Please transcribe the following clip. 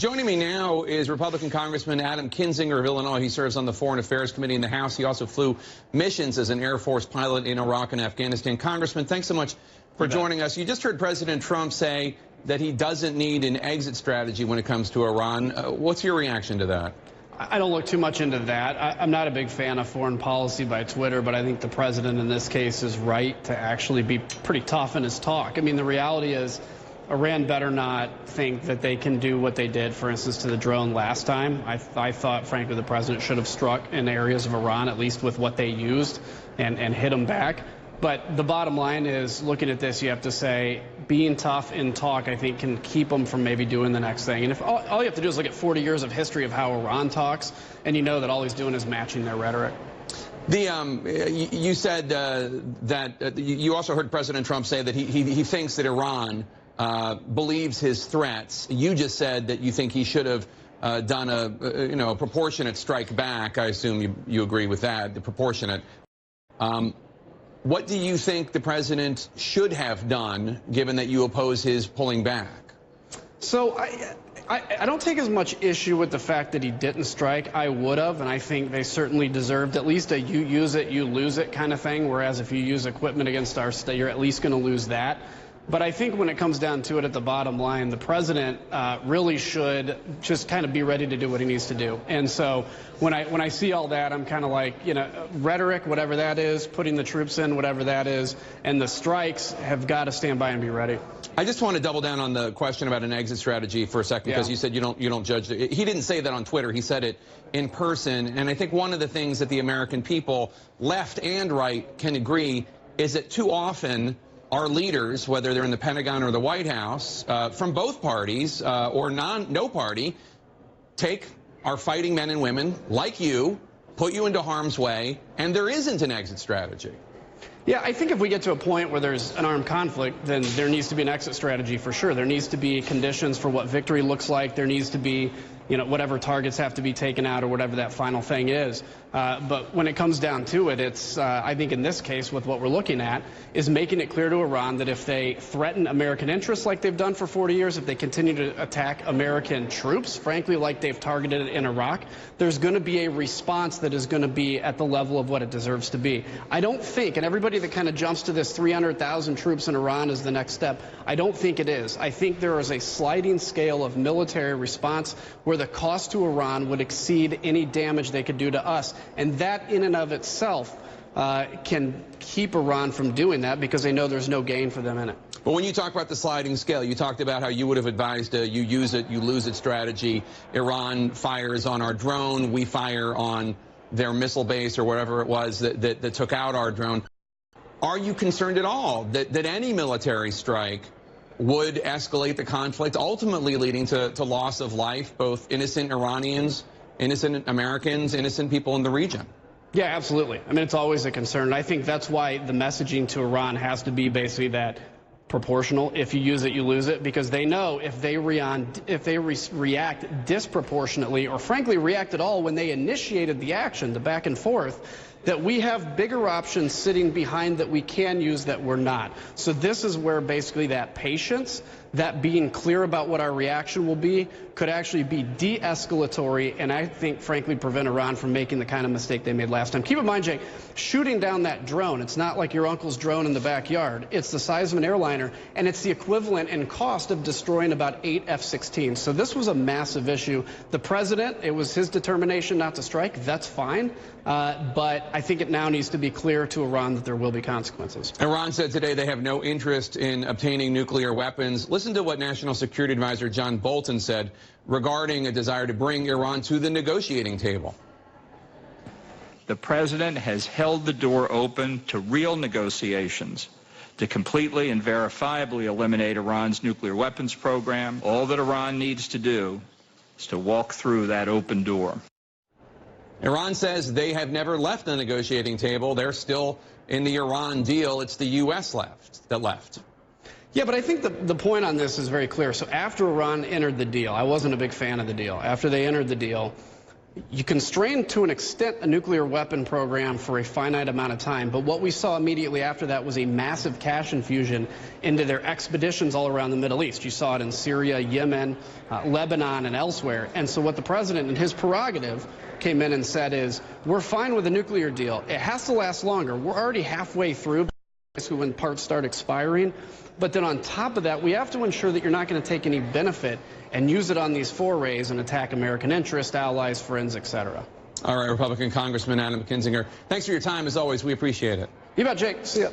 Joining me now is Republican Congressman Adam Kinzinger of Illinois. He serves on the Foreign Affairs Committee in the House. He also flew missions as an Air Force pilot in Iraq and Afghanistan. Congressman, thanks so much for joining us. You just heard President Trump say that he doesn't need an exit strategy when it comes to Iran. What's your reaction to that? I don't look too much into that. I'm not a big fan of foreign policy by Twitter, but I think the president in this case is right to actually be pretty tough in his talk. I mean, the reality is Iran better not think that they can do what they did, for instance, to the drone last time. I thought, frankly, the president should have struck in areas of Iran, at least with what they used, and hit them back. But the bottom line is, looking at this, you have to say, being tough in talk, I think, can keep them from maybe doing the next thing. And if all you have to do is look at 40 years of history of how Iran talks, and you know that all he's doing is matching their rhetoric. You said that you also heard President Trump say that he thinks that Iran believes his threats. You just said that you think he should have done a proportionate strike back. I assume you agree with that, the proportionate. What do you think the president should have done, given that you oppose his pulling back? So I don't take as much issue with the fact that he didn't strike. I would have, and I think they certainly deserved at least a you use it, you lose it kind of thing, whereas if you use equipment against our state, you're at least going to lose that. But I think when it comes down to it at the bottom line, the president really should just kind of be ready to do what he needs to do. And so when I see all that, I'm kind of like, rhetoric, whatever that is, putting the troops in, whatever that is, and the strikes have got to stand by and be ready. I just want to double down on the question about an exit strategy for a second, because you said you don't judge it. He didn't say that on Twitter. He said it in person. And I think one of the things that the American people, left and right, can agree is that too often our leaders, whether they're in the Pentagon or the White House, from both parties or no party, take our fighting men and women like you, put you into harm's way, and there isn't an exit strategy. Yeah, I think if we get to a point where there's an armed conflict, then there needs to be an exit strategy for sure. There needs to be conditions for what victory looks like. There needs to be, whatever targets have to be taken out or whatever that final thing is. But when it comes down to it, it's, I think in this case, with what we're looking at, is making it clear to Iran that if they threaten American interests like they've done for 40 years, if they continue to attack American troops, frankly, like they've targeted in Iraq, there's going to be a response that is going to be at the level of what it deserves to be. I don't think, and everybody that kind of jumps to this 300,000 troops in Iran is the next step, I don't think it is. I think there is a sliding scale of military response where the cost to Iran would exceed any damage they could do to us. And that in and of itself can keep Iran from doing that because they know there's no gain for them in it. But when you talk about the sliding scale, you talked about how you would have advised you use it, you lose it strategy. Iran fires on our drone, we fire on their missile base or whatever it was that took out our drone. Are you concerned at all that any military strike would escalate the conflict, ultimately leading to loss of life, both innocent Iranians, innocent Americans, innocent people in the region? Yeah, absolutely. I mean, it's always a concern. And I think that's why the messaging to Iran has to be basically that proportional. If you use it, you lose it, because they know if they react disproportionately, or frankly react at all when they initiated the action, the back and forth, that we have bigger options sitting behind that we can use that we're not. So this is where basically that patience, that being clear about what our reaction will be, could actually be de-escalatory, and I think, frankly, prevent Iran from making the kind of mistake they made last time. Keep in mind, Jake, shooting down that drone, it's not like your uncle's drone in the backyard. It's the size of an airliner, and it's the equivalent in cost of destroying about 8 F-16s. So this was a massive issue. The president, it was his determination not to strike. That's fine. But I think it now needs to be clear to Iran that there will be consequences. Iran said today they have no interest in obtaining nuclear weapons. Listen to what National Security Advisor John Bolton said regarding a desire to bring Iran to the negotiating table. The president has held the door open to real negotiations to completely and verifiably eliminate Iran's nuclear weapons program. All that Iran needs to do is to walk through that open door. Iran says they have never left the negotiating table. They're still in the Iran deal. It's the U.S. that left. Yeah, but I think the point on this is very clear. So after Iran entered the deal, I wasn't a big fan of the deal. After they entered the deal, You constrain to an extent a nuclear weapon program for a finite amount of time, but what we saw immediately after that was a massive cash infusion into their expeditions all around the Middle East. You saw it in Syria, Yemen, Lebanon, and elsewhere. And so what the president, in his prerogative, came in and said is, we're fine with a nuclear deal. It has to last longer. We're already halfway through when parts start expiring. But then on top of that, we have to ensure that you're not going to take any benefit and use it on these forays and attack American interests, allies, friends, etc. All right, Republican Congressman Adam Kinzinger, thanks for your time as always. We appreciate it. You bet, Jake. See ya.